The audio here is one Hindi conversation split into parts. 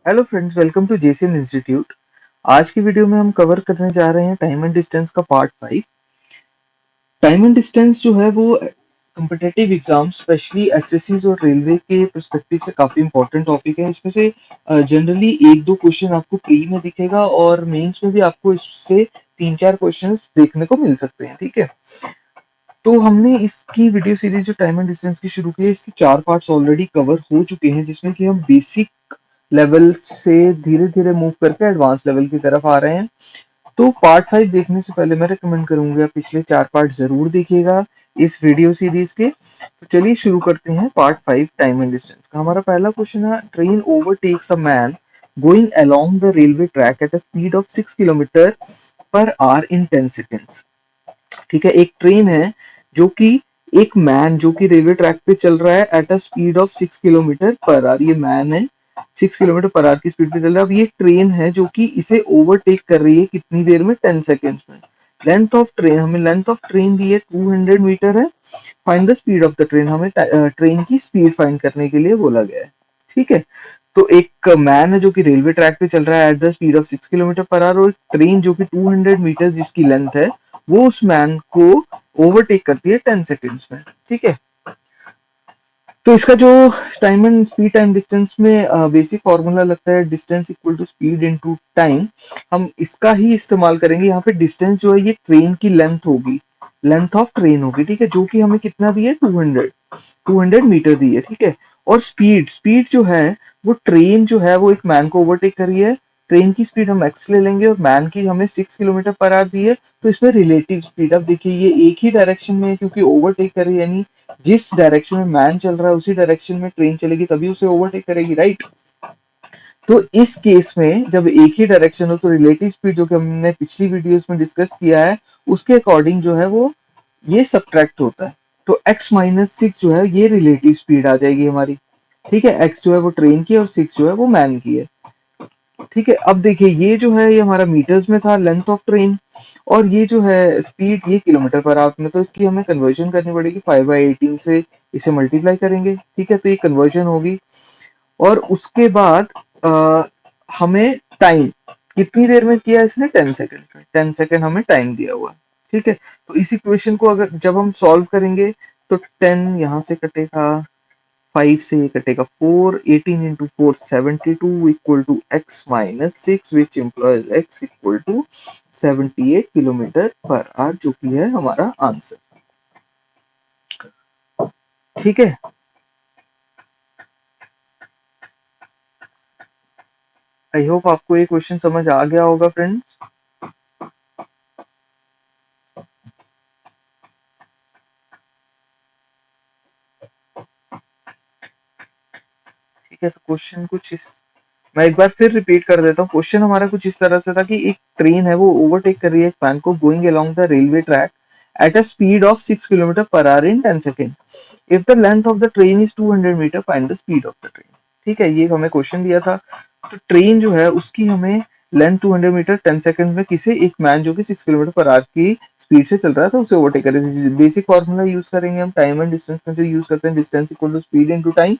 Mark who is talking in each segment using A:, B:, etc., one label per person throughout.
A: Hello friends, welcome to JCM institute. आज की वीडियो में हम कवर करने जा रहे हैं टाइम एंड डिस्टेंस का पार्ट 5। टाइम एंड डिस्टेंस जो है वो कॉम्पिटिटिव एग्जाम स्पेशली एसएससीज और रेलवे के पर्सपेक्टिव से काफी इंपॉर्टेंट टॉपिक है। इसमें से जनरली एक दो क्वेश्चन आपको प्री में दिखेगा और मेंस में भी आपको इससे तीन चार क्वेश्चंस देखने को मिल सकते हैं। ठीक है, तो हमने इसकी वीडियो सीरीज जो टाइम एंड डिस्टेंस की शुरू की है, इसके चार पार्ट्स ऑलरेडी कवर हो चुके हैं, जिसमें कि हम बेसिक लेवल से धीरे धीरे मूव करके एडवांस लेवल की तरफ आ रहे हैं। तो पार्ट 5 देखने से पहले मैं रिकमेंड करूंगा पिछले चार पार्ट जरूर देखिएगा इस वीडियो सीरीज के। तो चलिए शुरू करते हैं पार्ट 5 टाइम एंड डिस्टेंस का। हमारा पहला क्वेश्चन है, train overtakes a man going along the railway track at a speed of 6 kilometre per hour in 10 seconds. ठीक है, एक ट्रेन है जो कि एक मैन जो कि रेलवे ट्रैक पे चल रहा है at a speed of 6 kilometre per our. ये मैन है 6 किलोमीटर पर आवर की स्पीड पे चल रहा है। अब ये ट्रेन है जो कि इसे ओवरटेक कर रही है कितनी देर में? 10 सेकेंड्स में। लेंथ ऑफ ट्रेन, हमें लेंथ ऑफ ट्रेन दी है 200 मीटर है। Find the speed of the train, हमें ट्रेन की स्पीड फाइंड करने के लिए बोला गया है। ठीक है, तो एक मैन है जो कि रेलवे ट्रैक पे चल रहा है at the speed of 6 kilometre per our, और ट्रेन जो कि 200 मीटर जिसकी लेंथ है वो उस मैन को ओवरटेक करती है 10 सेकेंड्स में। ठीक है, तो इसका जो time and speed time distance में बेसिक फॉर्मूला लगता है distance equal to speed into time. हम इसका ही इस्तेमाल करेंगे। यहाँ पे डिस्टेंस जो है ये ट्रेन की लेंथ होगी, लेंथ ऑफ ट्रेन होगी। ठीक है, जो कि हमें कितना दी है? 200 मीटर दी है। ठीक है, और स्पीड स्पीड जो है वो ट्रेन जो है वो एक मैन को ओवरटेक कर रही है। ट्रेन की स्पीड हम एक्स ले लेंगे और मैन की हमें 6 किलोमीटर पर आवर दी है, तो इसमें रिलेटिव स्पीड, अब देखिए ये एक ही डायरेक्शन में है क्योंकि ओवरटेक कर रही है, यानी जिस डायरेक्शन में मैन चल रहा है उसी डायरेक्शन में ट्रेन चलेगी तभी उसे ओवरटेक करेगी, राइट। तो इस केस में जब एक ही डायरेक्शन हो तो रिलेटिव स्पीड जो कि हमने पिछली वीडियोस में डिस्कस किया है उसके अकॉर्डिंग जो है वो ये सब्ट्रैक्ट होता है। तो x माइनस 6 जो है ये रिलेटिव स्पीड आ जाएगी हमारी। ठीक है, x जो है वो ट्रेन की और 6 जो है वो मैन की है। ठीक है, अब देखिए ये जो है ये हमारा मीटर्स में था, लेंथ ऑफ ट्रेन, और ये जो है स्पीड ये किलोमीटर पर आवर में। तो इसकी हमें कन्वर्जन करनी पड़ेगी, 5/18 से इसे मल्टीप्लाई करेंगे। ठीक है, तो ये कन्वर्जन होगी। और उसके बाद हमें टाइम कितनी देर में किया इसने? 10 सेकंड में। 10 सेकंड हमें टाइम दिया हुआ है। ठीक है, तो इस इक्वेशन को अगर जब हम सॉल्व करेंगे तो 10 यहाँ से कटेगा, 5 से ये कटेगा 4, 18 into 4 72 equal to x minus 6 which implies x equal to 78 kilometre per our, जो कि है हमारा आंसर। ठीक है, आई होप आपको ये क्वेश्चन समझ आ गया होगा फ्रेंड्स। ठीक है, तो क्वेश्चन कुछ इस, मैं एक बार फिर रिपीट कर देता हूँ। क्वेश्चन हमारा कुछ इस तरह से था कि एक ट्रेन है वो ओवरटेक कर रही है एक मैन को going along the railway track at a speed of 6 kilometre per hour in 10 second. If the length of the train is 200 metre, find the speed of the train। ठीक है, ये हमें क्वेश्चन दिया था। तो ट्रेन जो है उसकी हमें लेंथ 200 मीटर 10 सेकंड में किसे, एक मैन जो कि 6 किलोमीटर पर आवर की स्पीड से चल रहा था उसे ओवरटेक करें। बेसिक फॉर्मूला यूज करेंगे हम टाइम एंड डिस्टेंस में, जो यूज करते हैं distance equal to speed into time.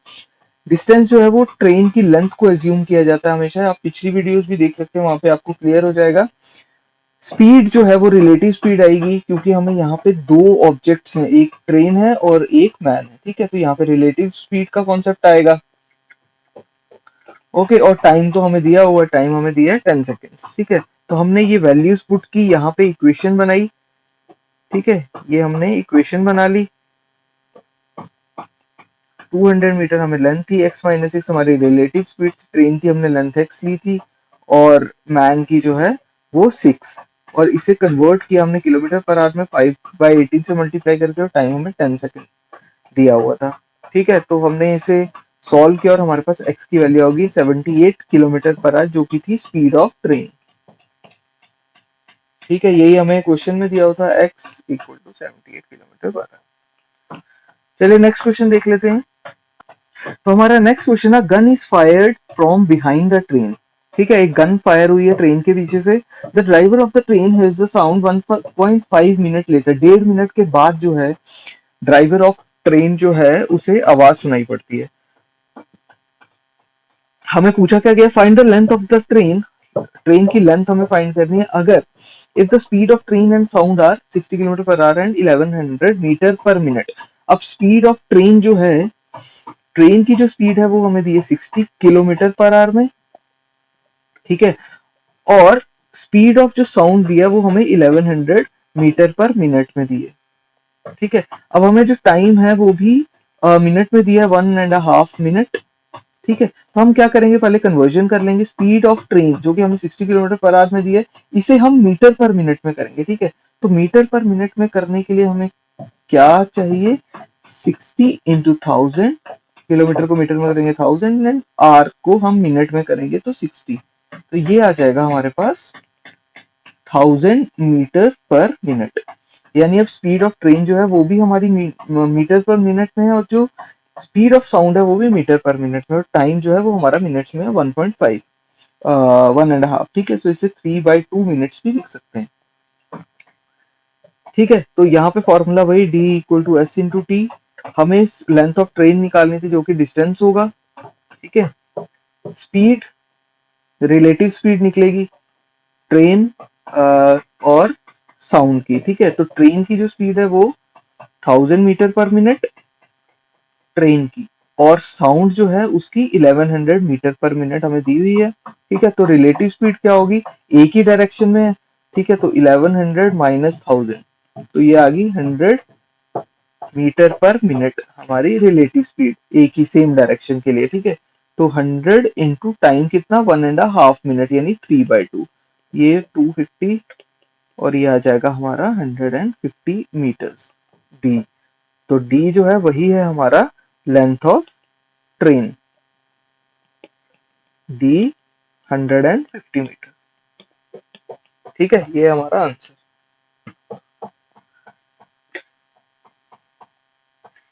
A: Distance जो है वो ट्रेन की लेंथ को एज्यूम किया जाता है हमेशा। आप पिछली वीडियोस भी देख सकते हैं, वहां पे आपको क्लियर हो जाएगा। स्पीड जो है वो रिलेटिव स्पीड आएगी क्योंकि हमें यहाँ पे दो ऑब्जेक्ट्स हैं, एक ट्रेन है और एक मैन है। ठीक है, तो यहाँ पे रिलेटिव स्पीड का कॉन्सेप्ट आएगा। ओके, और टाइम तो हमें दिया हुआ, टाइम हमें दिया है 10 सेकेंड्स। ठीक है, तो हमने ये वैल्यूज पुट की, यहाँ पे इक्वेशन बनाई। ठीक है, ये हमने इक्वेशन बना ली। 200 मीटर हमें लेंथ थी, x माइनस 6 हमारी रिलेटिव स्पीड थी, ट्रेन की हमने लेंथ x ली थी, और मैन की जो है वो 6, और इसे कन्वर्ट किया हमने किलोमीटर पर आवर में 5/18 से मल्टीप्लाई करके, और टाइम हमें 10 सेकेंड दिया हुआ था। ठीक है, तो हमने इसे सॉल्व किया और हमारे पास x की वैल्यू होगी 78 किलोमीटर पर आवर, जो की थी स्पीड ऑफ ट्रेन। ठीक है, यही हमें क्वेश्चन में दिया हुआ था, x equal to 78 kilometre per hour. चलिए नेक्स्ट क्वेश्चन देख लेते हैं। तो हमारा नेक्स्ट क्वेश्चन है, gun is fired from behind the train. ठीक है, एक गन फायर हुई है ट्रेन के पीछे से। The driver of the train has the sound 1.5 minute later, 1.5 minute के बाद जो है ड्राइवर ऑफ ट्रेन जो है उसे आवाज सुनाई पड़ती है। हमें पूछा क्या गया, find the length of the train, train की लेंथ हमें फाइंड करनी है अगर if the speed of train and sound are 60 kilometre per hour and 1100 metre per minute. अब स्पीड ऑफ ट्रेन जो है, ट्रेन की जो स्पीड है वो हमें दी है 60 किलोमीटर पर आवर में, ठीक है, और स्पीड ऑफ जो साउंड दिया है वो हमें 1100 मीटर पर मिनट में दी है, ठीक है। अब हमें जो टाइम है वो भी मिनट में दिया है, 1.5 मिनट, ठीक है। तो हम क्या करेंगे, पहले कन्वर्जन कर लेंगे, स्पीड ऑफ ट्रेन जो कि हमें 60 किलोमीटर पर आवर में दिया है, इसे हम मीटर पर मिनट में करेंगे, ठीक है। तो मीटर पर मिनट में करने के लिए हमें क्या चाहिए, 60 इंटू 1000, किलोमीटर को मीटर में करेंगे 1000 एंड आर को हम मिनट में करेंगे तो 60। तो ये आ जाएगा हमारे पास 1000 मीटर पर मिनट। यानी अब स्पीड ऑफ ट्रेन जो है वो भी हमारी मीटर पर मिनट में है, और जो स्पीड ऑफ साउंड है वो भी मीटर पर मिनट में, और टाइम जो है वो हमारा मिनट्स में है 1.5, 1.5, ठीक है। तो इसे 3/2 मिनट्स भी लिख सकते हैं, ठीक है। तो यहाँ पे फॉर्मूला वही d equal to S into T, हमें लेंथ ऑफ ट्रेन निकालनी थी जो कि डिस्टेंस होगा, ठीक है। स्पीड, रिलेटिव स्पीड निकलेगी ट्रेन और साउंड की, ठीक है। तो ट्रेन की जो स्पीड है वो 1000 मीटर पर मिनट ट्रेन की, और साउंड जो है उसकी 1100 मीटर पर मिनट हमें दी हुई है, ठीक है। तो रिलेटिव स्पीड क्या होगी, एक ही डायरेक्शन में है, ठीक है। तो 1100 माइनस 1000, तो ये आ गई 100 मीटर पर मिनट हमारी रिलेटिव स्पीड, एक ही सेम डायरेक्शन के लिए, ठीक है। तो 100 इंटू टाइम कितना, 1.5 मिनट, यानी 3/2, ये 250, और ये आ जाएगा हमारा 150 मीटर्स डी। तो डी जो है वही है हमारा length of train, D 150 metre, ठीक है। ये हमारा आंसर।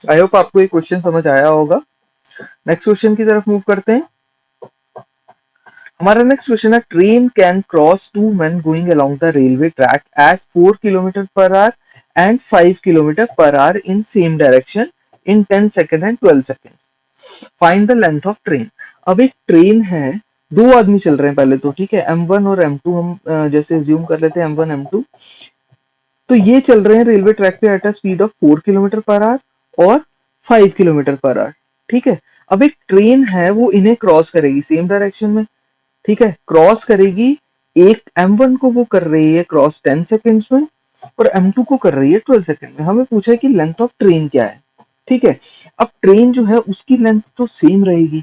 A: आई होप आपको ये क्वेश्चन समझ आया होगा। नेक्स्ट क्वेश्चन की तरफ मूव करते हैं। हमारा नेक्स्ट क्वेश्चन है, train can cross two man going along the railway track at 4 kilometre per hour and 5 kilometre per hour in same direction in 10 second and 12 second. Find the length of train. अब एक ट्रेन है, दो आदमी चल रहे हैं पहले तो, ठीक है। M1 और M2 हम जैसे ज्यूम कर लेते हैं, M1 M2, तो ये चल रहे हैं रेलवे ट्रैक पे at a speed of 4 kilometre per our और 5 किलोमीटर पर आवर, ठीक है। अब एक ट्रेन है वो इन्हें क्रॉस करेगी सेम डायरेक्शन में, ठीक है, क्रॉस करेगी। एक M1 को वो कर रही है क्रॉस 10 सेकेंड्स में, और M2 को कर रही है 12 सेकेंड में। हमें पूछा है कि लेंथ ऑफ ट्रेन क्या है, ठीक है। अब ट्रेन जो है उसकी लेंथ तो सेम रहेगी,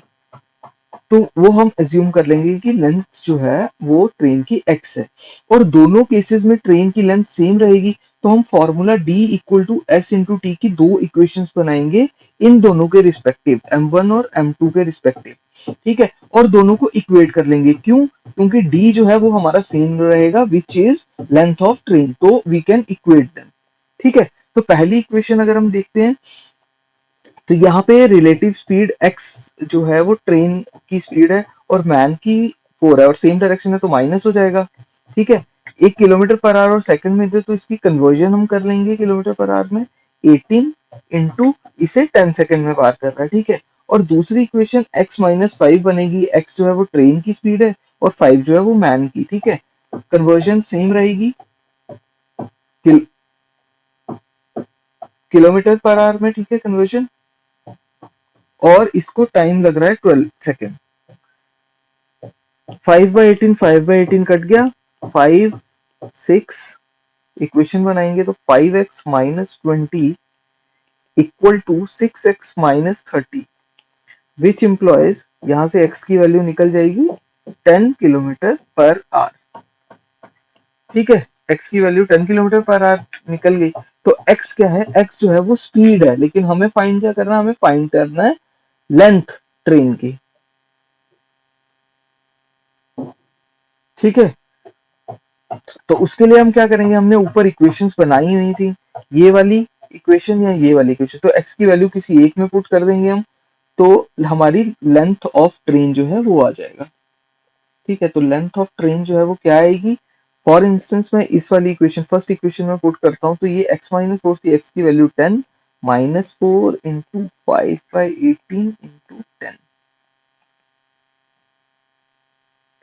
A: तो वो हम एज्यूम कर लेंगे कि लेंथ जो है वो ट्रेन की x है, और दोनों केसेस में ट्रेन की लेंथ सेम रहेगी। तो हम formula d equal to S into T की दो इक्वेशंस बनाएंगे इन दोनों के रिस्पेक्टिव, M1 और M2 के रिस्पेक्टिव, ठीक है, और दोनों को इक्वेट कर लेंगे। क्यों, क्योंकि d जो है वो हमारा सेम रहेगा which is length of train, तो वी कैन इक्वेट देम, ठीक है। तो पहली इक्वेशन अगर हम देखते हैं, तो यहाँ पे रिलेटिव स्पीड x जो है वो ट्रेन की स्पीड है और मैन की 4 है, और सेम डायरेक्शन है तो माइनस हो जाएगा, ठीक है। 1 किलोमीटर पर आवर और सेकंड में दे तो इसकी कन्वर्जन हम कर लेंगे किलोमीटर पर आवर में, 18 इंटू इसे 10 सेकंड में पार कर रहा है, ठीक है। और दूसरी इक्वेशन x माइनस 5 बनेगी, x जो है वो ट्रेन की स्पीड है और 5 जो है वो मैन की, ठीक है। कन्वर्जन सेम रहेगी किल, किलोमीटर पर आवर में, ठीक है, कन्वर्जन, और इसको टाइम लग रहा है 12 सेकेंड। 5/18, 5/18 कट गया, 5 6, इक्वेशन बनाएंगे तो 5x minus 20 equal to 6x minus 30, which implies, यहां से x की वैल्यू निकल जाएगी 10 किलोमीटर पर आवर, ठीक है। x की वैल्यू 10 किलोमीटर पर आवर निकल गई। तो x क्या है, x जो है वो स्पीड है, लेकिन हमें फाइंड क्या करना है, हमें फाइंड करना है लेंथ ट्रेन की, ठीक है। तो उसके लिए हम क्या करेंगे, हमने ऊपर इक्वेशंस बनाई हुई थी, ये वाली इक्वेशन या ये वाली इक्वेशन, तो x की वैल्यू किसी एक में पुट कर देंगे हम, तो हमारी लेंथ ऑफ ट्रेन जो है वो आ जाएगा, ठीक है। तो लेंथ ऑफ ट्रेन जो है वो क्या आएगी, फॉर इंस्टेंस मैं इस वाली इक्वेशन, फर्स्ट इक्वेशन में पुट करता हूँ, तो ये x माइनस 4 थी, x की वैल्यू 10 माइनस 4 इंटू 5/18 इंटू 10,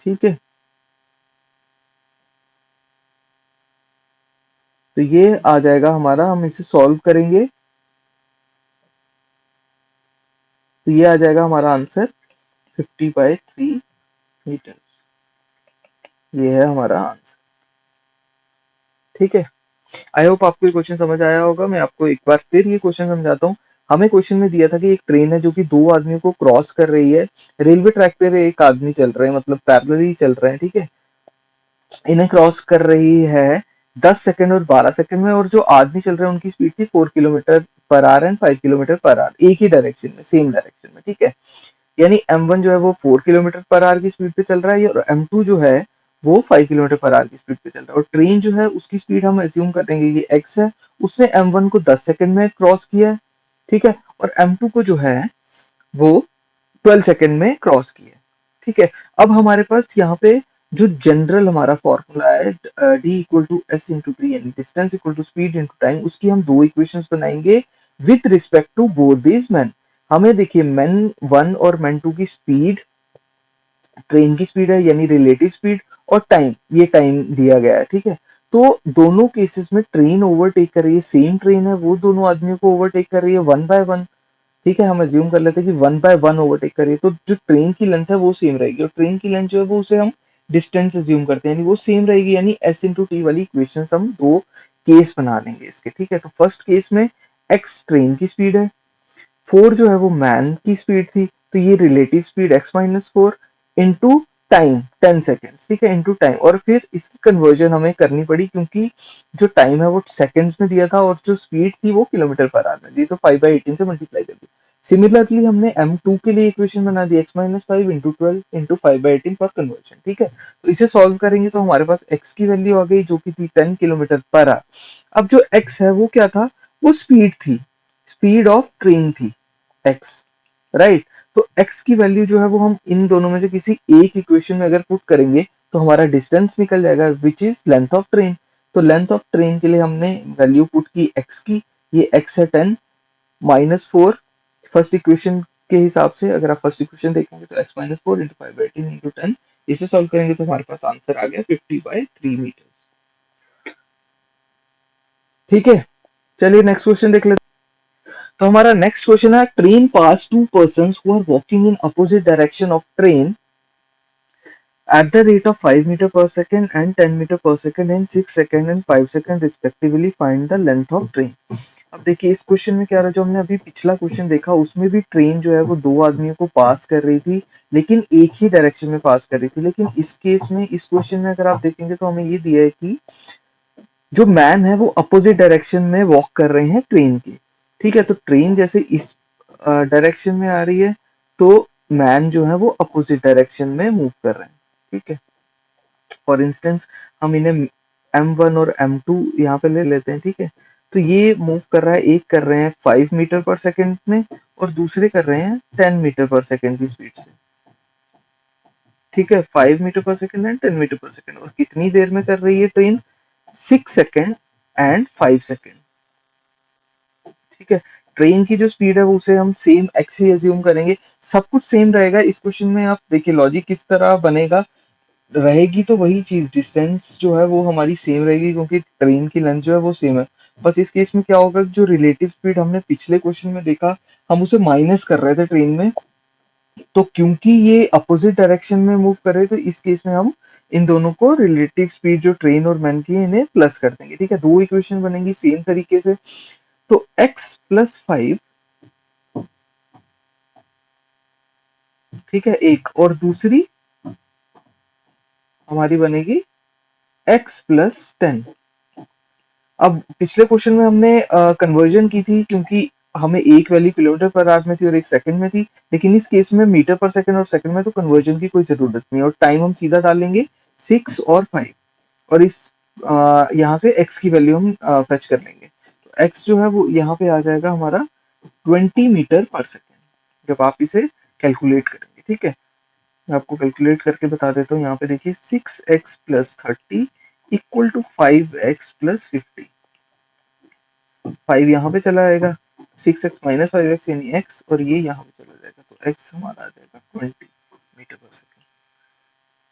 A: ठीक है, तो ये आ जाएगा हमारा, हम इसे सॉल्व करेंगे तो ये आ जाएगा हमारा आंसर 50/3 मीटर। ये है हमारा आंसर। ठीक है, आई होप आपको ये क्वेश्चन समझ आया होगा। मैं आपको एक बार फिर ये क्वेश्चन समझाता हूँ। हमें क्वेश्चन में दिया था कि एक ट्रेन है जो कि दो आदमियों को क्रॉस कर रही है। रेलवे ट्रैक पे एक आदमी चल रहे हैं, मतलब पैरेलली चल रहे हैं। ठीक है, इन्हें क्रॉस कर रही है 10 सेकंड और 12 सेकंड में, और जो आदमी चल रहे हैं उनकी स्पीड थी 4 kilometre per hour and 5 kilometre per hour, एक ही डायरेक्शन में, सेम डायरेक्शन में। ठीक है, यानी M1 जो है वो 4 किलोमीटर पर आवर की स्पीड पे चल रहा है, और M2 जो है वो 5 किलोमीटर पर आवर की स्पीड पे चल रहा है। और ट्रेन जो है उसकी स्पीड हम एज्यूम करेंगे कि x है, उसने M1 को 10 सेकंड में क्रॉस किया है। ठीक है, और M2 को जो है वो 12 सेकंड में क्रॉस किया है। ठीक है, अब हमारे पास यहाँ पे जो जनरल हमारा फॉर्मूला है, d equal to S into T, यानी distance equal to speed into time, उसकी हम दो इक्वेशंस बनाएंगे with respect to both these man. हमें देखिए मैन वन और मैन टू की स्पीड, ट्रेन की स्पीड है यानी रिलेटिव स्पीड, और टाइम, ये टाइम दिया गया है। ठीक है, तो दोनों केसेस में ट्रेन ओवरटेक कर रही है, सेम ट्रेन है, वो दोनों आदमियों को ओवरटेक कर रही है 1 बाय 1। ठीक है, हम अज्यूम कर लेते हैं कि 1 बाय 1 ओवरटेक करिए, तो जो ट्रेन की लेंथ है वो सेम रहेगी, और ट्रेन की लेंथ जो है वो, उसे हम डिस्टेंस अज्यूम करते हैं, यानी वो सेम रहेगी, यानी एस इंटू टी वाली इक्वेशन हम दो केस बना लेंगे इसके। ठीक है, तो फर्स्ट केस में एक्स ट्रेन की स्पीड है, 4 जो है वो मैन की स्पीड थी, तो ये relative speed x-4 into time 10 second. ठीक है, इंटू टाइम, और फिर इसकी कन्वर्जन हमें करनी पड़ी क्योंकि जो टाइम है वो सेकंड्स में दिया था और जो स्पीड थी वो किलोमीटर पर आवर में दी, तो 5/18 से मल्टीप्लाई कर दी। सिमिलरली हमने M2 के लिए इक्वेशन बना दी, x-5 into 12 into 5/18 for conversion. ठीक है, तो इसे सॉल्व करेंगे तो हमारे पास x की वैल्यू आ गई जो कि थी 10 किलोमीटर पर आवर। अब जो x है वो क्या था, वो स्पीड थी, स्पीड ऑफ ट्रेन थी x, राइट। तो x की वैल्यू जो है वो हम इन दोनों में से किसी एक इक्वेशन में अगर पुट करेंगे तो हमारा डिस्टेंस निकल जाएगा, which is length of train. तो लेंथ ऑफ ट्रेन के लिए हमने वैल्यू पुट की x की, ये x है 10 - 4, फर्स्ट इक्वेशन के हिसाब से। अगर आप फर्स्ट इक्वेशन देखेंगे तो x-4 इंटू 5/18 इंटू 10, इसे सॉल्व करेंगे तो हमारे पास आंसर आ गया 50/3 मीटर। ठीक है, चलिए नेक्स्ट क्वेश्चन देख लेते हैं। तो हमारा नेक्स्ट क्वेश्चन है, train pass two persons who are walking in opposite direction of train at the rate of 5 meter per second and 10 meter per second in 6 second and 5 second respectively, find the length of train। अब देखिए इस क्वेश्चन में क्या रहा, जो हमने अभी पिछला क्वेश्चन देखा उसमें भी ट्रेन जो है वो दो आदमियों को पास कर रही थी, लेकिन एक ही डायरेक्शन में पास कर रही थी। लेकिन इस केस में, इस क्वेश्चन में अगर आप देखेंगे तो हमें ये दिया है कि जो मैन है वो अपोजिट डायरेक्शन में वॉक कर रहे हैं ट्रेन के। ठीक है, तो ट्रेन जैसे इस डायरेक्शन में आ रही है, तो मैन जो है वो अपोजिट डायरेक्शन में मूव कर रहे हैं। ठीक है, फॉर इंस्टेंस हम इन्हें M1 और M2 यहाँ पे ले लेते हैं। ठीक है, तो ये मूव कर रहा है, एक कर रहे हैं 5 मीटर पर सेकंड में और दूसरे कर रहे हैं 10 मीटर पर सेकंड की स्पीड से। ठीक है, 5 मीटर पर सेकंड एंड 10 मीटर पर सेकंड, और कितनी देर में कर रही है ट्रेन, 6 सेकेंड एंड 5 सेकेंड। ठीक है, ट्रेन की जो स्पीड है वो उसे हम सेम एक्स ही एज्यूम करेंगे, सब कुछ सेम रहेगा। इस क्वेश्चन में आप देखिए लॉजिक किस तरह बनेगा, रहेगी तो वही चीज, डिस्टेंस जो है वो हमारी सेम रहेगी क्योंकि ट्रेन की लेंथ जो है वो सेम है। बस इस केस में क्या होगा, जो रिलेटिव स्पीड हमने पिछले क्वेश्चन में देखा, हम उसे माइनस कर रहे थे ट्रेन में, तो क्योंकि ये अपोजिट डायरेक्शन में मूव कर रहे हैं, तो इस केस में हम इन दोनों को रिलेटिव स्पीड जो ट्रेन और मैन की है इन्हें प्लस कर देंगे। ठीक है, दो इक्वेशन बनेंगी सेम तरीके से, तो x+5, ठीक है, एक, और दूसरी हमारी बनेगी x+10। अब पिछले क्वेश्चन में हमने कन्वर्जन की थी क्योंकि हमें एक वैल्यू किलोमीटर पर आवर में थी और एक सेकंड में थी, लेकिन इस केस में मीटर पर सेकंड और सेकंड में, तो कन्वर्जन की कोई जरूरत नहीं, और टाइम हम सीधा डालेंगे 6 और 5, और इस यहाँ से x की वैल्यू हम फेच कर लेंगे, तो x जो है वो यहाँ पे आ जाएगा हमारा 20 मीटर पर सेकंड जब आप इसे कैलकुलेट करेंगे। ठीक है, मैं आपको कैलकुलेट करके बता देता हूँ। यहाँ पे देखिए 6x+30 इक्वल टू 5x+50, 5 यहाँ पे चला आएगा, 6x - 5x यानी x, और ये यहाँ पे चला जाएगा, तो x हमारा आ जाएगा 20 मीटर पर सेकंड।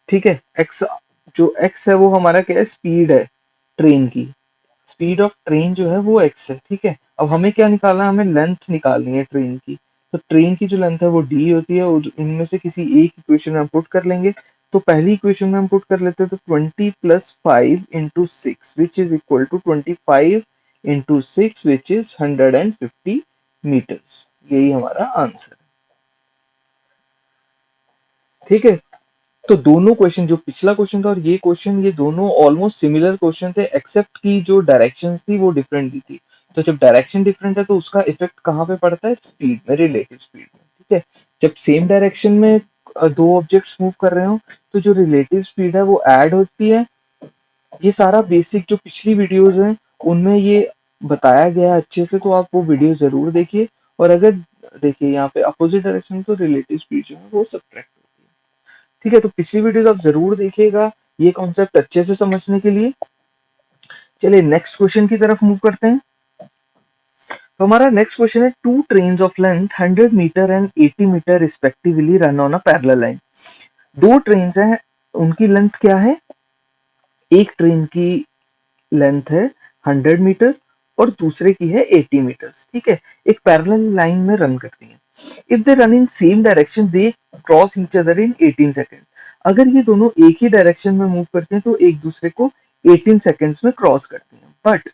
A: ठीक है। एक्स, जो एक्स है वो हमारा क्या है, स्पीड है ट्रेन की। स्पीड ऑफ ट्रेन जो है वो एक्स है, ठीक है। अब हमें क्या निकालना है, हमें लेंथ निकालनी है ट्रेन की। तो ट्रेन की जो लेंथ है वो डी होती है, और इनमें से किसी एक इक्वेशन में हम पुट कर लेंगे। तो पहली इक्वेशन में हम पुट कर लेते हैं, तो 20 plus 5 into 6 which is equal to 25 into 6 which is 150 metres. यही हमारा आंसर है, ठीक है। तो दोनों क्वेश्चन, जो पिछला क्वेश्चन था और ये क्वेश्चन, ये दोनों ऑलमोस्ट सिमिलर क्वेश्चन थे, एक्सेप्ट की जो डायरेक्शंस थी वो डिफरेंट दी थी। तो जब डायरेक्शन डिफरेंट है तो उसका इफेक्ट कहाँ पे पड़ता है, स्पीड में, रिलेटिव स्पीड में, ठीक है। जब सेम डायरेक्शन में दो ऑब्जेक्ट्स मूव कर रहे हो तो जो रिलेटिव स्पीड है वो ऐड होती है। ये सारा बेसिक जो पिछली वीडियोस हैं उनमें ये बताया गया है अच्छे से, तो आप वो वीडियो जरूर देखिए। और अगर देखिए यहाँ पे अपोजिट डायरेक्शन तो रिलेटिव स्पीड जो है वो सब्ट्रैक्ट होती है, ठीक है। तो पिछली वीडियो आप जरूर देखिएगा ये कॉन्सेप्ट अच्छे से समझने के लिए। चलिए नेक्स्ट क्वेश्चन की तरफ मूव करते हैं। तो हमारा नेक्स्ट क्वेश्चन है, two trains of length 100 metre and 80 metre respectively run on a parallel line. दो ट्रेन्स हैं, उनकी लेंथ क्या है, एक ट्रेन की लेंथ है 100 मीटर और दूसरे की है 80 मीटर्स, ठीक है। एक पैरेलल लाइन में रन करती हैं। If they run in same direction they cross each other in 18 second. अगर ये दोनों एक ही डायरेक्शन में मूव करते हैं तो एक दूसरे को 18 सेकेंड्स में क्रॉस करते हैं। But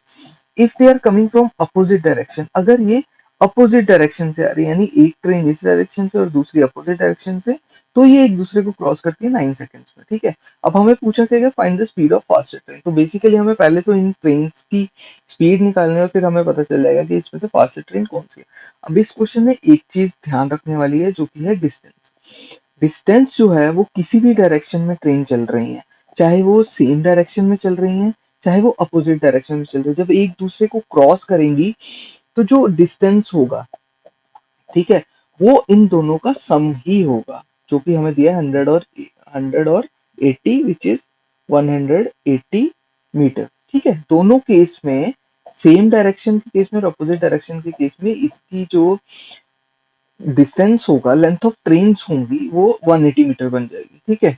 A: if they are coming from opposite direction, अगर ये अपोजिट डायरेक्शन से आ रही है, यानी एक ट्रेन इस डायरेक्शन से और दूसरी अपोजिट डायरेक्शन से, तो ये एक दूसरे को क्रॉस करती है 9 सेकेंड्स में, ठीक है। अब हमें पूछा गया find the speed of faster train. तो बेसिकली हमें पहले तो इन ट्रेन की स्पीड निकालनी है और फिर हमें पता चल जाएगा कि इसमें से फास्टर ट्रेन कौन सी है। अब इस क्वेश्चन में एक चीज ध्यान रखने वाली है जो कि है डिस्टेंस। डिस्टेंस जो है वो किसी भी डायरेक्शन में ट्रेन चल रही है, चाहे वो सेम डायरेक्शन में चल रही है, चाहे वो अपोजिट डायरेक्शन में चल रही है, जब एक दूसरे को क्रॉस करेंगी तो जो डिस्टेंस होगा, ठीक है, वो इन दोनों का सम ही होगा, जो कि हमें दिया है 100 और 80 विच इज 180 मीटर, ठीक है। दोनों केस में, सेम डायरेक्शन के केस में और अपोजिट डायरेक्शन के केस में, इसकी जो डिस्टेंस होगा, लेंथ ऑफ ट्रेन होंगी, वो 180 मीटर बन जाएगी, ठीक है।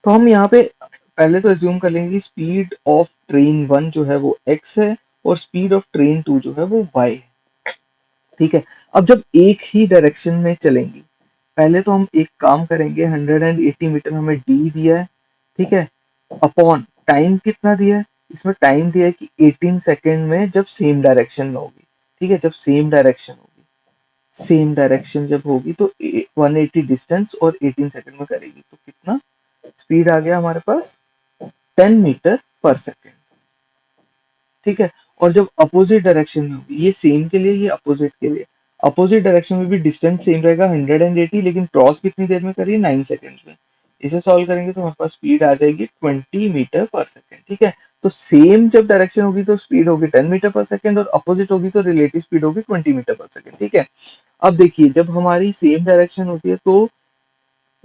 A: तो हम यहाँ पे पहले तो एज्यूम कर लेंगे कि स्पीड ऑफ ट्रेन 1 जो है वो x है और स्पीड ऑफ ट्रेन 2 जो है वो y है, ठीक है। अब जब एक ही डायरेक्शन में चलेंगी, पहले तो हम एक काम करेंगे, 180 मीटर हमें डी दिया है, ठीक है, अपॉन टाइम कितना दिया है, इसमें टाइम दिया है कि 18 सेकेंड में जब सेम डायरेक्शन में होगी, ठीक है। जब सेम डायरेक्शन होगी, सेम डायरेक्शन जब होगी तो 180 डिस्टेंस और 18 सेकेंड में करेगी, तो कितना स्पीड आ गया हमारे पास, 10 मीटर पर सेकेंड, ठीक है। और जब अपोजिट डायरेक्शन में होगी, ये सेम के लिए, ये अपोजिट के लिए, अपोजिट डायरेक्शन में भी डिस्टेंस सेम रहेगा 180, लेकिन क्रॉस कितनी देर में करिए, 9 सेकेंड में। इसे सॉल्व करेंगे तो हमारे पास स्पीड आ जाएगी 20 मीटर पर सेकेंड, ठीक है। तो सेम जब डायरेक्शन होगी तो स्पीड होगी 10 मीटर पर सेकेंड, और अपोजिट होगी तो रिलेटिव स्पीड होगी 20 मीटर पर सेकेंड, ठीक है। अब देखिए, जब हमारी सेम डायरेक्शन होती है तो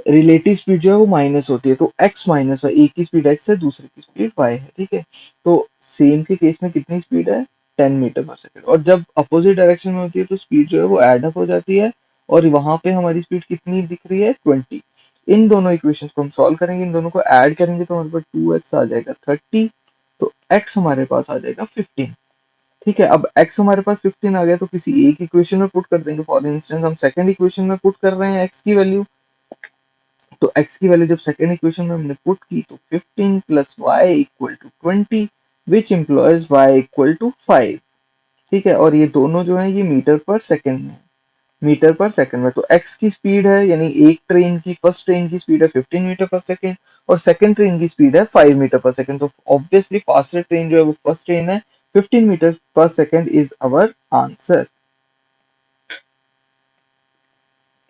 A: रिलेटिव स्पीड जो है वो माइनस होती है, तो x माइनस वाई, एक की स्पीड x है, दूसरे की स्पीड y है, ठीक है। तो सेम के केस में कितनी स्पीड है, 10 मीटर पर सेकेंड। और जब अपोजिट डायरेक्शन में होती है तो स्पीड जो है वो एड अप हो जाती है, और वहां पे हमारी स्पीड कितनी दिख रही है, 20। इन दोनों इक्वेशंस को हम सॉल्व करेंगे, इन दोनों को ऐड करेंगे तो हमारे पास 2x आ जाएगा 30, तो x हमारे पास आ जाएगा 15, ठीक है। अब x हमारे पास 15 आ गया तो किसी एक इक्वेशन में पुट कर देंगे। फॉर इंस्टेंस हम सेकंड इक्वेशन में पुट कर रहे हैं x की वैल्यू, तो x की वैल्यू जब सेकेंड इक्वेशन में हमने पुट की तो 15 plus Y equal to 20 which implies y equal to 5, ठीक है। और ये दोनों जो है ये मीटर पर सेकेंड में, मीटर पर सेकंड में। तो x की स्पीड है, यानी एक ट्रेन की, फर्स्ट ट्रेन की स्पीड है 15 मीटर पर सेकंड, और सेकंड ट्रेन की स्पीड है 5 मीटर पर सेकंड। तो ऑब्वियसली फास्टर ट्रेन जो है वो फर्स्ट ट्रेन है, 15 मीटर पर सेकंड इज अवर आंसर।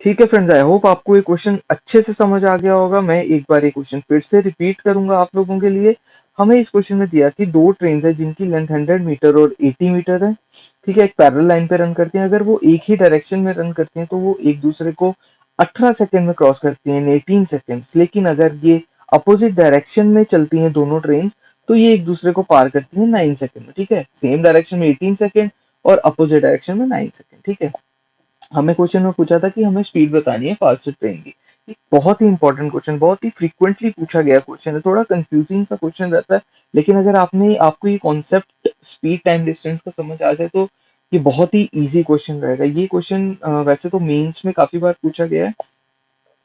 A: ठीक है फ्रेंड्स, आई होप आपको ये क्वेश्चन अच्छे से समझ आ गया होगा। मैं एक बार ये क्वेश्चन फिर से रिपीट करूंगा आप लोगों के लिए। हमें इस क्वेश्चन में दिया कि दो ट्रेन है जिनकी लेंथ 100 मीटर और 80 मीटर है, ठीक है, एक पैरेलल लाइन पे रन करती हैं। अगर वो एक ही डायरेक्शन में रन करती हैं तो वो एक दूसरे को 18 सेकंड में क्रॉस करती हैं, 18 सेकंड्स। लेकिन अगर ये अपोजिट डायरेक्शन में चलती हैं दोनों ट्रेन, तो ये एक दूसरे को पार करती हैं 9 सेकंड में, ठीक है। सेम डायरेक्शन में 18 सेकंड और अपोजिट डायरेक्शन में 9 सेकंड, ठीक है। हमें क्वेश्चन में पूछा था कि हमें स्पीड बतानी है फास्टेस्ट ट्रेन की। एक बहुत ही इंपॉर्टेंट क्वेश्चन, बहुत ही फ्रीक्वेंटली पूछा गया क्वेश्चन है, थोड़ा कंफ्यूजिंग सा क्वेश्चन रहता है, लेकिन अगर आपको ये कॉन्सेप्ट स्पीड टाइम डिस्टेंस का समझ आ जाए तो ये बहुत ही इजी क्वेश्चन रहेगा। ये क्वेश्चन वैसे तो मेंस में काफी बार पूछा गया है,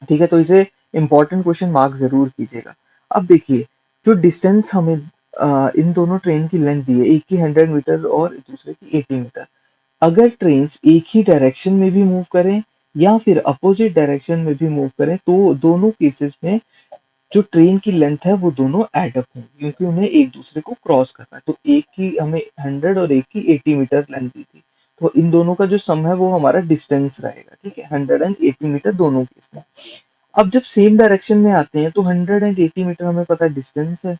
A: ठीक है, तो इसे इंपॉर्टेंट क्वेश्चन मार्क जरूर कीजिएगा। अब देखिए, जो डिस्टेंस हमें इन दोनों ट्रेन की लेंथ दी है, एक की 100 मीटर और दूसरे की 80 मीटर, अगर ट्रेन्स एक ही डायरेक्शन में भी मूव करें या फिर अपोजिट डायरेक्शन में भी मूव करें तो दोनों केसेस में जो ट्रेन की लेंथ है वो दोनों एड अप होंगी, क्योंकि उन्हें एक दूसरे को क्रॉस करना है। तो एक की हमें 100 और एक की 80 मीटर लेंथ दी थी, तो इन दोनों का जो सम है वो हमारा डिस्टेंस रहेगा, ठीक है, 180 मीटर दोनों केस में। अब जब सेम डायरेक्शन में आते हैं तो 180 मीटर हमें पता है डिस्टेंस है,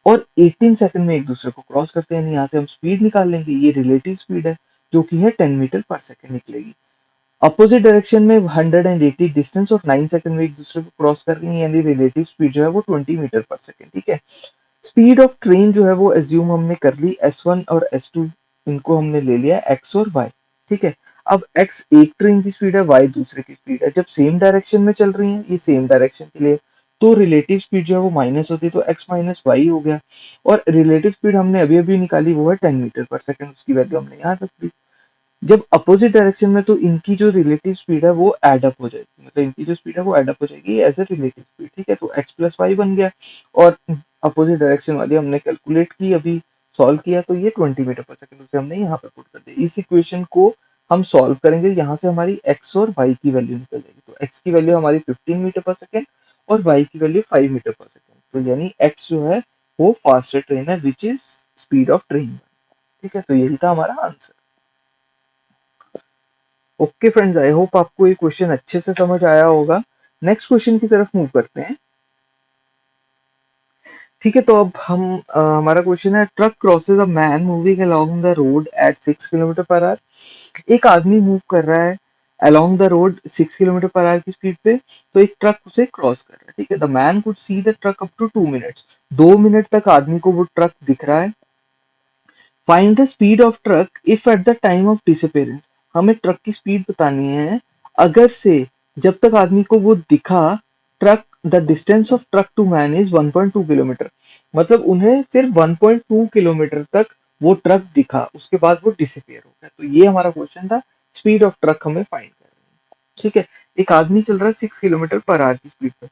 A: और 18 सेकंड में एक दूसरे को क्रॉस करते हैं, यहाँ से हम स्पीड निकाल लेंगे, ये रिलेटिव स्पीड है जो कि है 10 मीटर पर सेकंड निकलेगी। अपोजिट डायरेक्शन में 180 डिस्टेंस और 9 सेकंड में एक दूसरे को क्रॉस कर रही है, यानी रिलेटिव स्पीड जो है वो 20 मीटर पर सेकंड, ठीक है। स्पीड ऑफ ट्रेन जो है वो एज्यूम हमने कर ली, S1 और S2 इनको हमने ले लिया x और y, ठीक है। अब x एक ट्रेन की स्पीड है, y दूसरे की स्पीड है। जब सेम डायरेक्शन में चल रही है, ये सेम डायरेक्शन के लिए, तो रिलेटिव स्पीड जो है वो माइनस होती है, तो x माइनस वाई हो गया। और रिलेटिव स्पीड हमने अभी अभी निकाली, वो है 10 मीटर पर सेकंड, उसकी वैल्यू हमने यहाँ रख दी। जब अपोजिट डायरेक्शन में, तो इनकी जो रिलेटिव स्पीड है वो एड अप हो जाएगी, मतलब इनकी जो स्पीड है वो एड अप हो जाएगी एज ए रिलेटिव स्पीड, ठीक है, तो x प्लस वाई बन गया। और अपोजिट डायरेक्शन वाली हमने कैलकुलेट की, अभी सॉल्व किया, तो ये 20 मीटर पर सेकंड, उसे हमने यहाँ पे पुट कर दिया। इस इक्वेशन को हम सॉल्व करेंगे, यहाँ से हमारी x और y की वैल्यू निकल जाएगी। तो x की वैल्यू हमारी 15 मीटर पर सेकंड और y की वैल्यू 5 मीटर पर सेकंड, तो यानी x जो है वो फास्टर ट्रेन है, which is speed of train, ठीक है। तो यही था हमारा answer. Okay friends, I hope आपको ये क्वेश्चन अच्छे से समझ आया होगा। नेक्स्ट क्वेश्चन की तरफ मूव करते हैं, ठीक है। तो अब हमारा क्वेश्चन है, truck crosses a man moving along the road at 6 kilometre per hour. एक आदमी मूव कर रहा है along the road 6 kilometre per hour की स्पीड पे, तो एक ट्रक उसे क्रॉस कर रहा है, ठीक है। The man could see the truck up to 2 minutes, 2 minute तक आदमी को वो ट्रक दिख रहा है। Find the speed of truck if at the time of disappearance, हमें ट्रक की स्पीड बतानी है अगर से जब तक आदमी को वो दिखा। Truck the distance of truck to man is 1.2 kilometre, मतलब उन्हें सिर्फ 1.2 किलोमीटर तक वो ट्रक दिखा, उसके बाद वो डिसअपियर हो गया। तो ये हमारा क्वेश्चन था, स्पीड ऑफ ट्रक हमें फाइंड करनी है, ठीक है। एक आदमी चल रहा है 6 किलोमीटर पर आवर की स्पीड पे,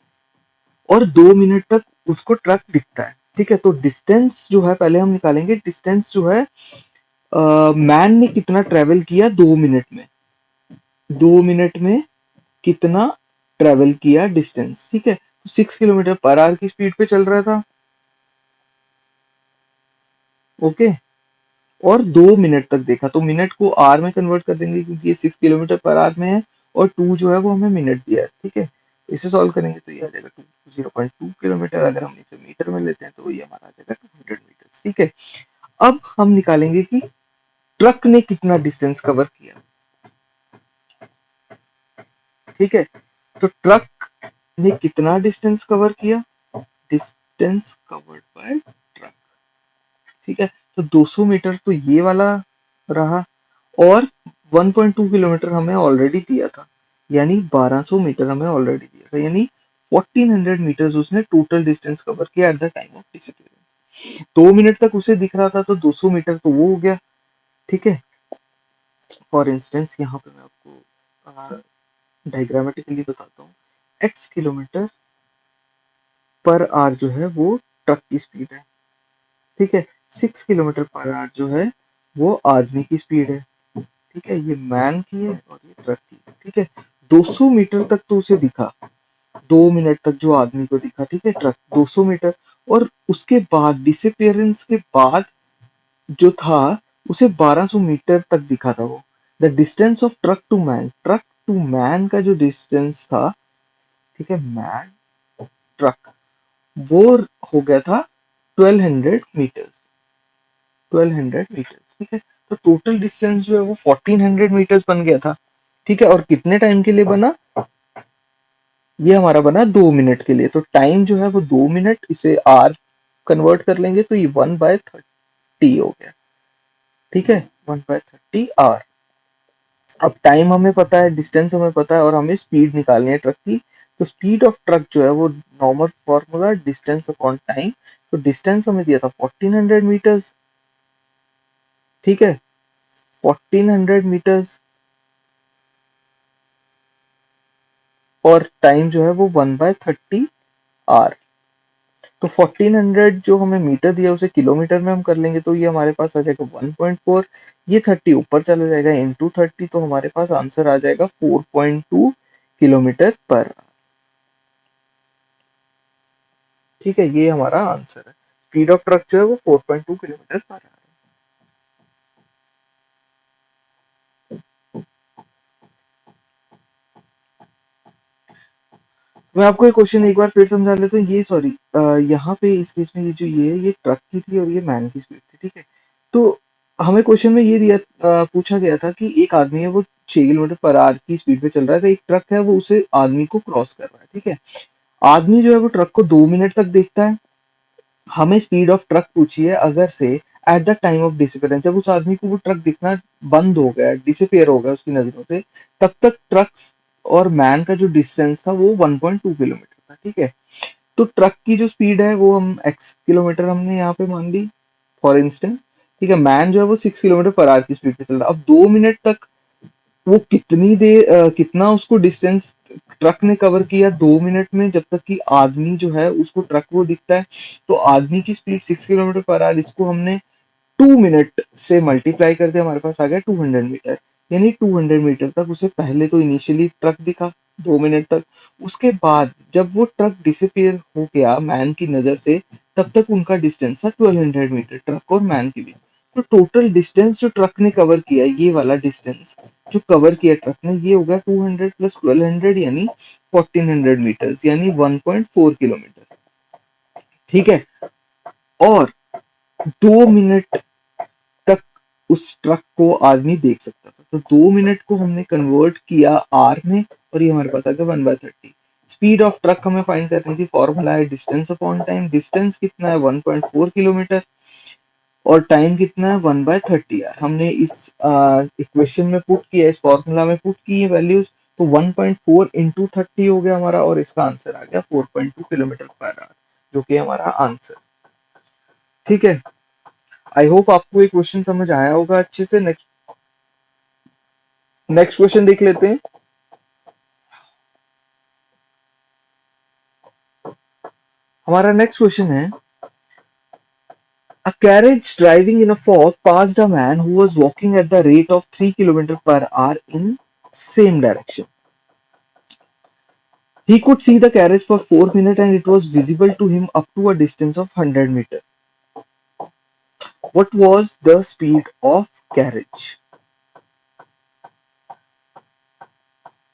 A: और 2 मिनट तक उसको ट्रक दिखता है, ठीक है। तो डिस्टेंस जो है पहले हम निकालेंगे, डिस्टेंस जो है मैन ने कितना ट्रेवल किया 2 मिनट में, 2 मिनट में कितना ट्रेवल किया डिस्टेंस, ठीक है। तो 6 किलोमीटर पर आवर की स्पीड पे चल रहा था, ओके, और 2 मिनट तक देखा, तो मिनट को आर में कन्वर्ट कर देंगे क्योंकि ये 6 किलोमीटर पर आवर में है, और टू जो है वो हमें मिनट दिया है, ठीक है। इसे सॉल्व करेंगे तो ये आ जाएगा 0.2 किलोमीटर, अगर हम इसे मीटर में लेते हैं तो ये हमारा आ जाएगा 200 मीटर, ठीक है। अब हम निकालेंगे कि ट्रक ने कितना डिस्टेंस कवर किया, ठीक है। तो ट्रक ने कितना डिस्टेंस कवर किया, डिस्टेंस कवर्ड बाय ट्रक, ठीक है। तो 200 मीटर तो ये वाला रहा, और 1.2 किलोमीटर हमें ऑलरेडी दिया था, यानी 1200 मीटर हमें ऑलरेडी दिया था, यानी 1400 मीटर्स उसने टोटल डिस्टेंस कवर किया eight the time of disappearance. 2 minute तक उसे दिख रहा था, तो 200 मीटर तो वो हो गया, ठीक है। फॉर इंस्टेंस यहाँ पे मैं आपको डायग्रामेटिकली बताता हूँ, x किलोमीटर पर आवर जो है वो ट्रक की स्पीड है, ठीक है। 6 किलोमीटर पर आवर जो है वो आदमी की स्पीड है, ठीक है, ये मैन की है और ये ट्रक की, ठीक है। 200 मीटर तक तो उसे दिखा, 2 मिनट तक जो आदमी को दिखा, ठीक है, ट्रक 200 मीटर, और उसके बाद डिसअपियरेंस के बाद जो था उसे 1200 मीटर तक दिखा था वो। The distance of truck to man, truck to man का जो डिस्टेंस था, ठीक है, मैन ट्रक, वो हो गया था 1200 मीटर्स, 1200 मीटर्स, ठीक है। तो टोटल डिस्टेंस जो है वो 1400 मीटर्स बन गया था, ठीक है। और कितने टाइम के लिए बना, ये हमारा बना 2 मिनट के लिए, तो टाइम जो है वो 2 मिनट, इसे आर कन्वर्ट कर लेंगे तो ये 1/30 हो गया, ठीक है, 1/30 आवर। अब टाइम हमें पता है, डिस्टेंस हमें पता है और हमें स्पीड निकालनी है ट्रक की। तो स्पीड ऑफ ट्रक जो है वो normal formula distance upon time. तो डिस्टेंस हमें दिया था 1400 मीटर्स, ठीक है, 1400 मीटर्स, और टाइम जो है वो 1/30 आर। तो 1400 जो हमें मीटर दिया उसे किलोमीटर में हम कर लेंगे तो ये हमारे पास आ जाएगा 1.4। ये 30 ऊपर चला जाएगा इंटू 30, तो हमारे पास आंसर आ जाएगा 4.2 किलोमीटर पर। ठीक है, ये हमारा आंसर है। स्पीड ऑफ ट्रक जो है वो 4.2 किलोमीटर पर है। मैं आपको एक क्वेश्चन एक बार फिर समझा देता हूँ। ये सॉरी, यहाँ पे इस केस में ये जो ये है ये ट्रक की थी और ये मैन की स्पीड थी, ठीक है। तो हमें क्वेश्चन में ये दिया, पूछा गया था कि एक आदमी है वो 6 किलोमीटर पर आवर की स्पीड पे चल रहा है, तो एक ट्रक है वो उसे आदमी को क्रॉस कर रहा है, ठीक है। आदमी जो है वो ट्रक को 2 मिनट तक देखता है। हमें स्पीड ऑफ ट्रक पूछी है अगर से eight the time of disappearance, जब उस आदमी को वो ट्रक दिखना बंद हो गया, डिसअपियर हो गया उसकी नजरों से, तब तक ट्रक और मैन का जो डिस्टेंस था वो 1.2 किलोमीटर था, ठीक है। तो ट्रक की जो स्पीड है वो हम x किलोमीटर हमने यहाँ पे मान ली फॉर इंस्टेंट, ठीक है। मैन जो है वो 6 किलोमीटर पर आवर की स्पीड पे चल रहा है। अब 2 मिनट तक वो कितनी देर, कितना उसको डिस्टेंस ट्रक ने कवर किया 2 मिनट में, जब तक कि आदमी जो है उसको ट्रक वो दिखता है। तो आदमी की स्पीड 6 किलोमीटर पर आवर, इसको हमने 2 मिनट से मल्टीप्लाई कर दिया, हमारे पास आ गया 200 मीटर। यानी 200 मीटर तक उसे पहले तो इनिशियली ट्रक दिखा 2 मिनट तक, उसके बाद जब वो ट्रक डिसअपियर हो गया मैन की नजर से, तब तक उनका डिस्टेंस था 1200 मीटर ट्रक और मैन के बीच। तो टोटल डिस्टेंस जो ट्रक ने कवर किया, ये वाला डिस्टेंस जो कवर किया ट्रक ने, ये हो गया 200 प्लस 1200 यानी 1400 मीटर्स, यानी 1.4 किलोमीटर, ठीक है। और 2 मिनट तक उस ट्रक को आदमी देख सकता था। तो 2 मिनट को हमने कन्वर्ट किया आर में और ये हमारे पास आ गया 1/30। स्पीड ऑफ ट्रक हमें फाइंड करनी थी, फॉर्मूला है डिस्टेंस अपॉन टाइम। डिस्टेंस कितना है 1.4 किलोमीटर और टाइम कितना है 1/30 यार। हमने इस इक्वेशन में पुट किया, इस फॉर्मूला में पुट की है वैल्यूज, तो 1.4 इंटू 30 हो गया हमारा और इसका आंसर आ गया 4.2 किलोमीटर पर आवर, जो कि हमारा आंसर, ठीक है। आई होप आपको ये क्वेश्चन समझ आया होगा अच्छे से। नेक्स्ट नेक्स्ट क्वेश्चन देख लेते हैं। हमारा नेक्स्ट क्वेश्चन है, a carriage driving in a fog passed a man who was walking at the rate of 3 kilometers per hour in same direction. He could see the carriage for 4 minutes and it was visible to him up to a distance of 100 meters. What was the speed of carriage?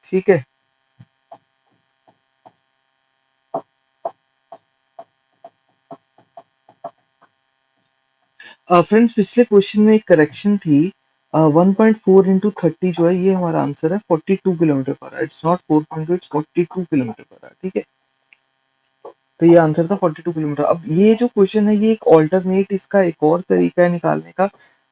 A: ठीक है। फ्रेंड्स, पिछले क्वेश्चन में एक करेक्शन थी। 1.4 इंटू 30 जो है ये हमारा आंसर है 42 kilometre per our. It's not 4.2, it's 42 kilometre per hour, ठीक है। तो ये आंसर था 42 किलोमीटर। अब ये जो क्वेश्चन है ये एक ऑल्टरनेट, इसका एक और तरीका है निकालने का।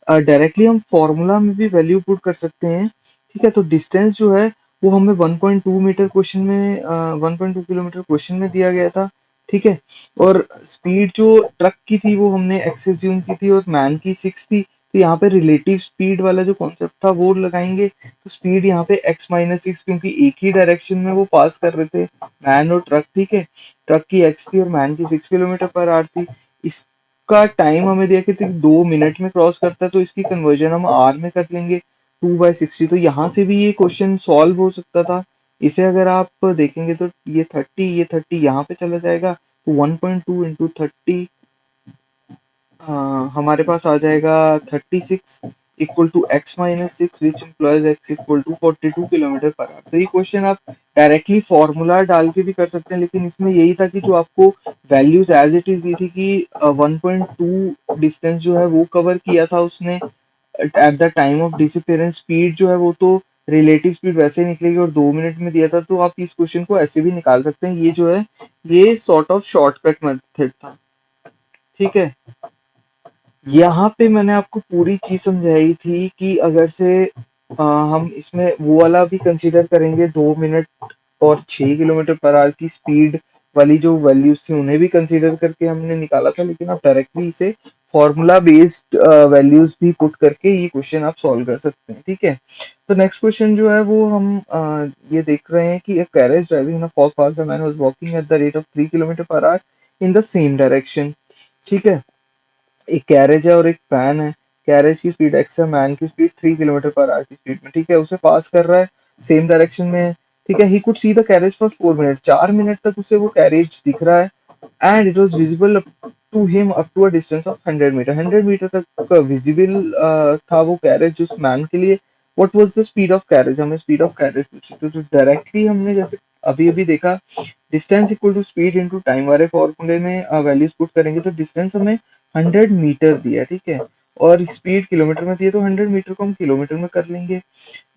A: डायरेक्टली हम फॉर्मूला में भी वैल्यू पुट कर सकते हैं, ठीक है। तो डिस्टेंस जो है वो हमें 1.2 मीटर क्वेश्चन में, 1.2 किलोमीटर क्वेश्चन में दिया गया था, ठीक है। और स्पीड जो ट्रक की थी वो हमने एक्स एज्यूम की थी और मैन की 6 थी। तो यहाँ पे रिलेटिव स्पीड वाला जो कॉन्सेप्ट था वो लगाएंगे। तो स्पीड यहाँ पे x-6, क्योंकि एक ही डायरेक्शन में वो पास कर रहे थे मैन और ट्रक, ठीक है। ट्रक की एक्स थी और मैन की 6 किलोमीटर पर आवर थी। इसका टाइम हमें दिया कि 2 मिनट में क्रॉस करता है, तो इसकी कन्वर्जन हम आर में कर लेंगे 2/60। तो यहाँ से भी ये क्वेश्चन सॉल्व हो सकता था। इसे अगर आप देखेंगे तो ये 30 यहाँ पे चला जाएगा, तो 1.2 इंटू 30 हमारे पास आ जाएगा 36 equal to x-6 which implies x equal to 42 kilometre per hour. तो ये क्वेश्चन आप डायरेक्टली फॉर्मूला डाल के भी कर सकते हैं, लेकिन इसमें यही था कि जो आपको वैल्यूज एज इट इज दी थी कि 1.2 डिस्टेंस जो है वो कवर किया था उसने eight the time of disappearance. Speed जो है वो तो रिलेटिव स्पीड वैसे ही निकलेगी और 2 मिनट में दिया था, तो आप इस क्वेश्चन को ऐसे भी निकाल सकते हैं। ये जो है ये सॉर्ट ऑफ शॉर्टकट मेथड था, ठीक है। यहाँ पे मैंने आपको पूरी चीज समझाई थी कि अगर से हम इसमें वो वाला भी कंसीडर करेंगे, 2 मिनट और 6 किलोमीटर पर आवर की स्पीड वाली जो वैल्यूज थी उन्हें भी कंसीडर करके हमने निकाला था, लेकिन आप डायरेक्टली इसे फॉर्मूला बेस्ड वैल्यूज भी पुट करके ये क्वेश्चन आप सॉल्व कर सकते हैं। ठीक है, तो नेक्स्ट क्वेश्चन जो है वो हम ये देख रहे हैं कि a carriage driving in a fog past a man was walking at the rate of 3 kilometre per hour in the same direction. ठीक है, एक कैरेज है और एक वैन है। कैरेज की स्पीड एक्स है, मैन की स्पीड 3 किलोमीटर पर आवर की स्पीड में। ठीक है, उसे पास कर रहा है, सेम डायरेक्शन में है। ठीक है, he could see the carriage for 4 minute, 4 minute तक उसे वो कैरेज दिख रहा है। And it was visible to him up to a distance of 100 metre, 100 metre तक विजिबल था वो कैरेज उस मैन के लिए। What was the speed of carriage, हमें स्पीड ऑफ कैरेज पूछी, तो जो डायरेक्टली हमने जैसे अभी अभी देखा, distance equal to speed into time वाले फॉर्मूले में वैल्यूज पुट करेंगे तो डिस्टेंस हमें 100 मीटर दिया। ठीक है, और स्पीड किलोमीटर में दिया, तो 100 मीटर को हम किलोमीटर में कर लेंगे।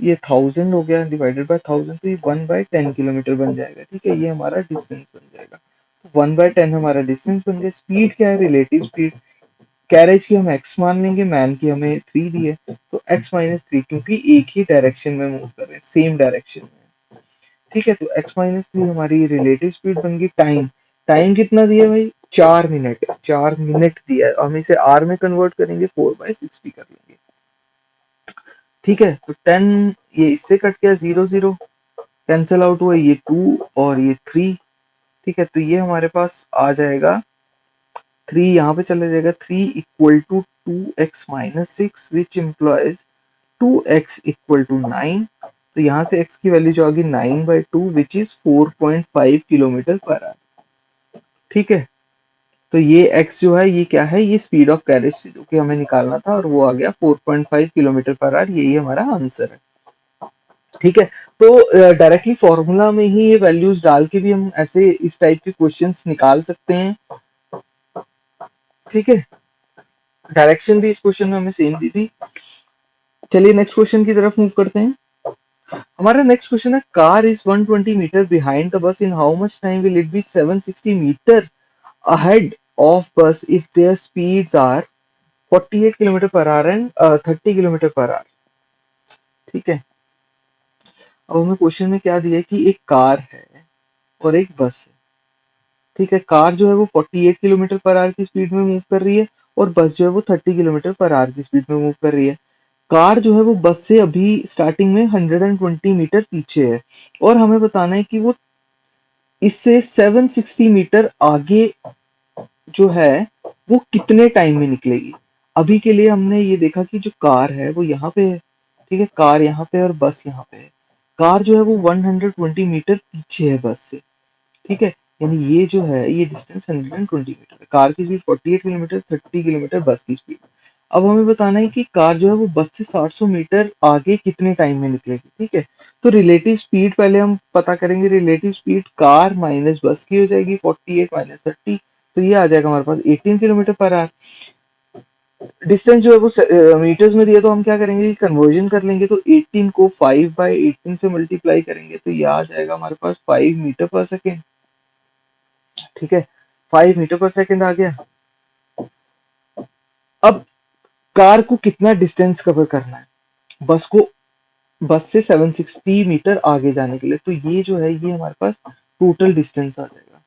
A: ये 1000 हो गया डिवाइडेड बाय 1000, तो ये 1/10 किलोमीटर बन जाएगा। ठीक है, ये हमारा डिस्टेंस बन जाएगा। तो 1/10 हमारा डिस्टेंस बन गया। स्पीड क्या है, रिलेटिव स्पीड। कैरेज की हम x मान लेंगे, मैन की हमें 3 दी है, तो x-3, क्योंकि एक ही डायरेक्शन में मूव कर रहे हैं, सेम डायरेक्शन में। ठीक है, तो x-3 हमारी रिलेटिव स्पीड बन गई। टाइम, टाइम कितना दिया भाई, 4 मिनट, 4 मिनट दिया है। हम इसे आर में कन्वर्ट करेंगे, 4/60 कर लेंगे। ठीक है, तो 10, ये इससे कट गया, 0 0 कैंसिल आउट हुआ, ये 2 और ये 3। ठीक है, तो ये हमारे पास आ जाएगा 3, यहाँ पे चला जाएगा 3 equal to 2x-6 which implies 2x equal to 9। तो यहाँ से x की वैल्यू जो आ गई 9/2 which is 4.5 kilometre per hour. ठीक है, तो ये x जो है ये क्या है, ये स्पीड ऑफ कैरेज जो कि हमें निकालना था, और वो आ गया 4.5 किलोमीटर पर आवर, यही हमारा आंसर है। ठीक है, तो डायरेक्टली फॉर्मूला में ही ये वैल्यूज डाल के भी हम ऐसे इस टाइप के क्वेश्चंस निकाल सकते हैं। ठीक है, डायरेक्शन भी इस क्वेश्चन में हमें सेम दी थी। चलिए नेक्स्ट क्वेश्चन की तरफ मूव करते हैं। हमारा नेक्स्ट क्वेश्चन है, car is 120 metre behind the bus, in how much time will it be 760 metre ahead of bus if their speeds are 48 kilometre per hour and 30 kilometre per hour. ठीक है, अब हमें क्वेश्चन में क्या दिया है कि एक कार है और एक बस है। ठीक है, कार जो है वो 48 किलोमीटर पर आवर की स्पीड में मूव कर रही है, और बस जो है वो 30 किलोमीटर पर आवर की स्पीड में मूव कर रही है। कार जो है वो बस से अभी स्टार्टिंग में 120 मीटर पीछे है, और हमें बताना है कि वो इससे 760 मीटर आगे जो है वो कितने टाइम में निकलेगी। अभी के लिए हमने ये देखा कि जो कार है वो यहाँ पे है। ठीक है, कार यहाँ पे और बस यहाँ पे है। कार जो है वो 120 मीटर पीछे है बस से। ठीक है, यानी ये जो है ये डिस्टेंस 120 मीटर है। कार की स्पीड 48 किलोमीटर, 30 किलोमीटर बस की स्पीड। अब हमें बताना है कि कार जो है वो बस से 700 मीटर आगे कितने टाइम में निकलेगी। ठीक है, तो रिलेटिव स्पीड पहले हम पता करेंगे। रिलेटिव स्पीड कार माइनस बस की हो जाएगी, 48 माइनस 30, तो ये आ जाएगा हमारे पास 18 किलोमीटर पर आवर। डिस्टेंस जो है वो मीटर्स में दिया, तो हम क्या करेंगे, कन्वर्जन कर लेंगे। तो 18 को 5/18 से मल्टीप्लाई करेंगे, तो ये आ जाएगा हमारे पास 5 मीटर पर सेकेंड। ठीक है, 5 मीटर पर सेकेंड आ गया। अब कार को कितना डिस्टेंस कवर करना है बस को, बस से 760 मीटर आगे जाने के लिए, तो ये जो है ये हमारे पास टोटल डिस्टेंस आ जाएगा।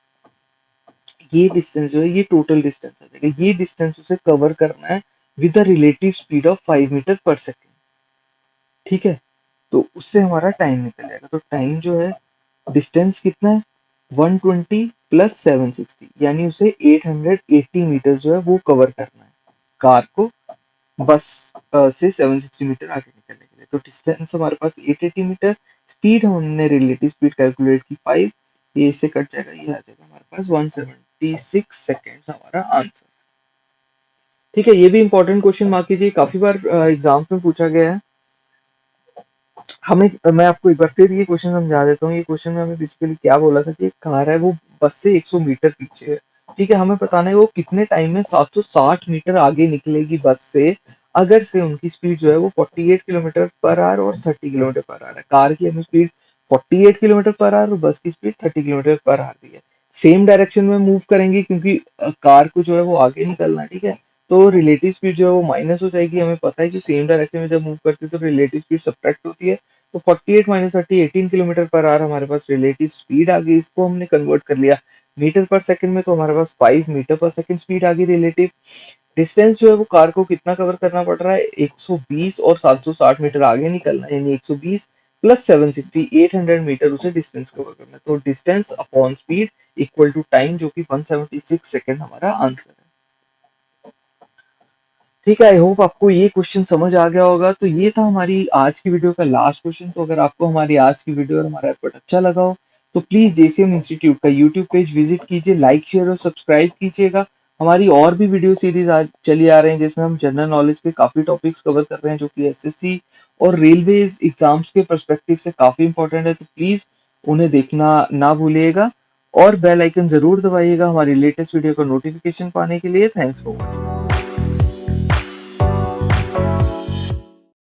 A: ये डिस्टेंस जो है ये टोटल डिस्टेंस आ जाएगा। ये डिस्टेंस उसे कवर करना है with the relative speed of 5 metre per second. ठीक है, तो उससे हमारा टाइम निकल जाएगा। तो टाइम जो है, डिस्टेंस कितना है, 120 प्लस 760, यानी उसे 880 मीटर जो है वो कवर करना है कार को बस से 760 मीटर आगे निकलने के लिए। तो डिस्टेंस हमारे पास 880 मीटर, स्पीड हमने रिलेटिव स्पीड कैलकुलेट की 5, ये इससे कट जाएगा, ये आ जाएगा हमारे पास 176 सेकेंड हमारा आंसर। ठीक है, ये भी इंपॉर्टेंट क्वेश्चन मार्क कीजिए, काफी बार एग्जाम्स में पूछा गया है। हमें, मैं आपको एक बार फिर ये क्वेश्चन समझा देता हूँ। ये क्वेश्चन में हमें बेसिकली क्या बोला था कि एक कार है वो बस से 100 मीटर पीछे है। ठीक है, हमें बताना है वो कितने टाइम में 760 मीटर आगे निकलेगी बस से, अगर से उनकी स्पीड जो है वो 48 किलोमीटर पर आवर और 30 किलोमीटर पर आवर है। कार की हमें स्पीड 48 किलोमीटर पर आवर और बस की स्पीड 30 किलोमीटर पर आवर दी है। सेम डायरेक्शन में मूव करेंगे क्योंकि कार को जो है वो आगे निकलना है। ठीक है, तो रिलेटिव स्पीड जो है वो माइनस हो जाएगी। हमें पता है कि सेम डायरेक्शन में जब मूव करते हैं तो रिलेटिव स्पीड सब्ट्रैक्ट होती है। तो 48 माइनस 30 18 किलोमीटर पर आवर हमारे पास रिलेटिव स्पीड आ गई। इसको हमने कन्वर्ट कर लिया मीटर पर सेकंड में, तो हमारे पास 5 मीटर पर सेकंड स्पीड आ गई रिलेटिव। डिस्टेंस जो है वो कार को कितना कवर करना पड़ रहा है, 120 और 760 मीटर आगे निकलना है, यानी 120 प्लस 760 800 मीटर उसे डिस्टेंस कवर करना है। तो distance upon speed equal to time, जो कि 176 सेकंड हमारा आंसर है। ठीक है, आई होप आपको ये क्वेश्चन समझ आ गया होगा। तो ये था हमारी आज की वीडियो का लास्ट क्वेश्चन। तो अगर आपको हमारी आज की वीडियो और हमारा एफर्ट अच्छा लगा हो तो प्लीज जेसीएम इंस्टीट्यूट का यूट्यूब पेज विजिट कीजिए, लाइक शेयर और सब्सक्राइब कीजिएगा। हमारी और भी वीडियो सीरीज आज चली आ रहे हैं जिसमें हम जनरल नॉलेज के काफी टॉपिक्स कवर कर रहे हैं, जो कि एसएससी और रेलवेज एग्जाम्स के पर्सपेक्टिव से काफी इंपॉर्टेंट है। तो प्लीज उन्हें देखना ना भूलिएगा और बेल आइकन जरूर दबाइएगा हमारी लेटेस्ट वीडियो का नोटिफिकेशन पाने के लिए। Thanks for watching.